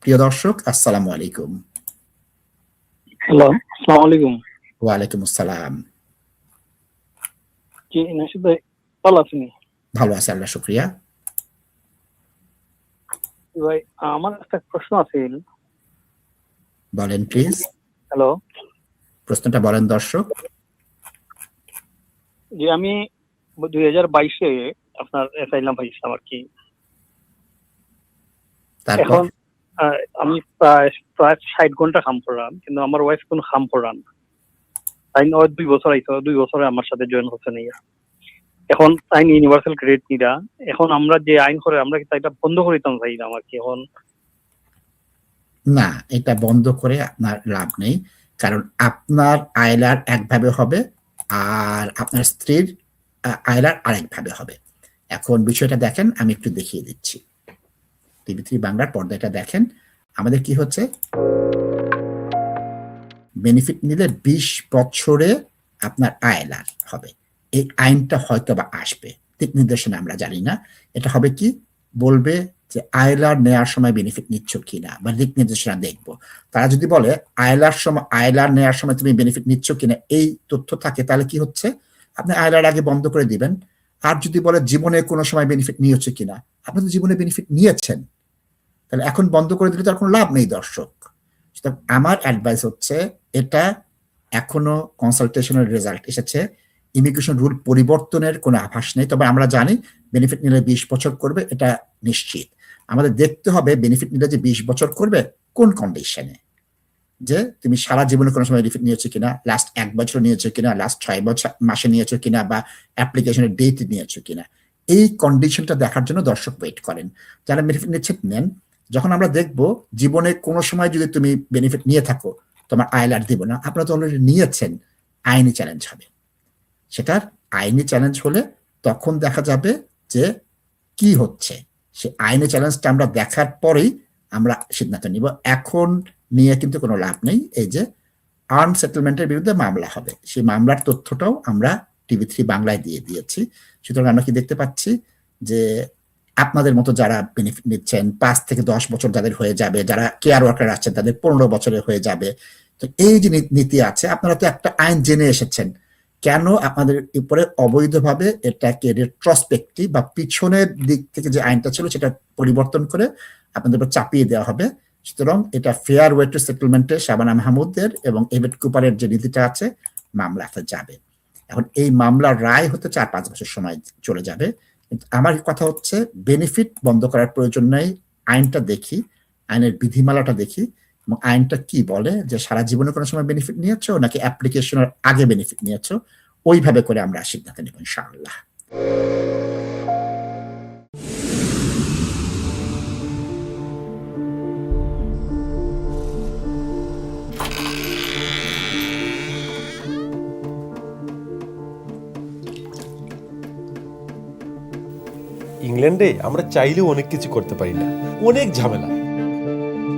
প্রিয় দর্শক, আসসালামু আলাইকুম। হ্যালো, আসসালামু আলাইকুম। ওয়ালাইকুম আসসালাম। জি, নাশিদ ভাই ভালো আছেন? ভালো আছি, আল্লাহ শুকরিয়া। ভাই, আমার একটা প্রশ্ন আছিল। বলেন প্লিজ। হ্যালো। প্রশ্নটা বলেন দর্শক। জি, আমি 2022 এ আপনার অ্যাসাইলাম পাইছিলাম আর কি। তারপর? এখন আমি প্রায় 60 ঘন্টা কাম করলাম, কিন্তু আমার ওয়াইফ কোনো কাম করান না। তাই 2 বছর আইতো, 2 বছরে আমার সাথে জয়েন হচ্ছে না। এখন আইন ইউনিভার্সাল ক্রেডিট নিরা, এখন আমরা যে আইন করে আমরা কি এটা বন্ধ করিতাম চাই না আমার কি এখন? না, এটা বন্ধ করে আপনার লাভ নেই, কারণ আপনার আইলার একভাবে হবে আর আপনার স্ত্রীর আইলার আরেকভাবে হবে। এখন বিষয়টা দেখেন, আমি একটু দেখিয়ে দিচ্ছি। টিভি3 বাংলার পর্দাটা দেখেন। আমাদের কি হচ্ছে, বেনিফিট নিলে 20 বছরে আপনার আইলার হবে। এই আইনটা হয়তো বা আসবে, দিক নির্দেশনা আমরা জানি না। এটা হবে কি, বলবে যে আইলার নেওয়ার সময় বেনিফিট নিচ্ছ কিনা, বা দিক নির্দেশনা দেখবো। তারা যদি বলে আইলার নেওয়ার সময় তুমি বেনিফিট নিচ্ছ কিনা এই তথ্য থাকে, তাহলে কি হচ্ছে, আপনি আইলার আগে বন্ধ করে দিবেন। আর যদি বলে জীবনে কোনো সময় বেনিফিট নিয়েছে কিনা, আপনি তো জীবনে বেনিফিট নিয়েছেন, তাহলে এখন বন্ধ করে দিলে তার কোনো লাভ নেই দর্শক। আমার অ্যাডভাইস হচ্ছে, এটা এখনো কনসালটেশনের রেজাল্ট এসেছে, ইমিগ্রেশন রুল পরিবর্তনের কোনো আভাস নেই। তবে আমরা জানি বেনিফিট নিলে 20 বছর করবে, এটা নিশ্চিত। আমাদের দেখতে হবে বেনিফিট নিলে যে 20 বছর করবে কোন কন্ডিশনে, যে তুমি সারা জীবনে কোনো সময় বেনিফিট নিয়েছো কিনা, লাস্ট 1 বছর নিয়েছো কিনা, লাস্ট 6 মাসে নিয়েছো কিনা, বা অ্যাপ্লিকেশনের ডেট নিয়েছো কিনা। এই কন্ডিশনটা দেখার জন্য দর্শক ওয়েট করেন। যারা বেনিফিট নিচ্ছে নেন। যখন আমরা দেখব জীবনে কোনো সময় যদি তুমি বেনিফিট নিয়ে থাকো, তোমার আইলার দিব না, আপনারা তো অলরেডি নিয়েছেন, আইনি চ্যালেঞ্জ হবে। সেটার আইনি চ্যালেঞ্জ হলে তখন দেখা যাবে যে কি হচ্ছে। সে আইনি চ্যালেঞ্জটা আমরা দেখার পরেই আমরা সিদ্ধান্ত নিব। এখন নিয়ে কিন্তু কোনো লাভ নেই। এই যে আর্ন সেটেলমেন্টের বিরুদ্ধে মামলা হবে, সেই মামলার তথ্যটাও আমরা টিভি3 বাংলায় দিয়ে দিয়েছি। সুতরাং আমরা কি দেখতে পাচ্ছি যে আপনাদের মতো যারা বেনিফিট নিচ্ছেন 5 থেকে 10 বছর যাদের হয়ে যাবে, যারা কেয়ার ওয়ার্কার আছেন তাদের 15 বছরে হয়ে যাবে। তো এই যে নীতি আছে, আপনারা তো একটা আইন জেনে এসেছেন, কেন আপনাদের উপরে অবৈধভাবে এটাকে রেট্রোস্পেক্টিভ বা পিছনের দিক থেকে যে আইনটা ছিল সেটা পরিবর্তন করে আপনাদের উপর চাপিয়ে দেওয়া হবে। সুতরাং এটা ফেয়ার ওয়ে টু সেটেলমেন্টে শাবানা মাহমুদের এবং এবেট কুপারের যে নীতিটা আছে, মামলাতে যাবে। এখন এই মামলার রায় হতে 4-5 বছর সময় চলে যাবে। কিন্তু আমার কথা হচ্ছে, বেনিফিট বন্ধ করার প্রয়োজন নেই। আইনটা দেখি, আইনের বিধিমালাটা দেখি, এবং আইনটা কি বলে যে সারা জীবনে কোনো সময় বেনিফিট নিয়েছো নাকি অ্যাপ্লিকেশনের আগে বেনিফিট নিয়েছো, ওইভাবে করে আমরা সিদ্ধান্ত নেব ইনশাআল্লাহ। ইংল্যান্ডে আমরা চাইলেও অনেক কিছু করতে পারি না, অনেক ঝামেলা।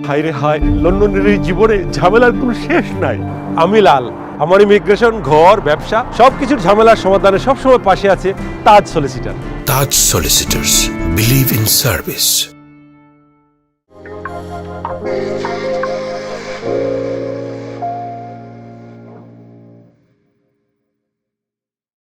হায় রে হায়, লন্ডনের এই জীবনে ঝামেলার কোনো শেষ নাই। আমি লাল, আমার ইমিগ্রেশন, ঘর, ব্যবসা সবকিছুর ঝামেলার সমাধানে সবসময় পাশে আছে তাজ solicitor. Taj Solicitors. Believe in service.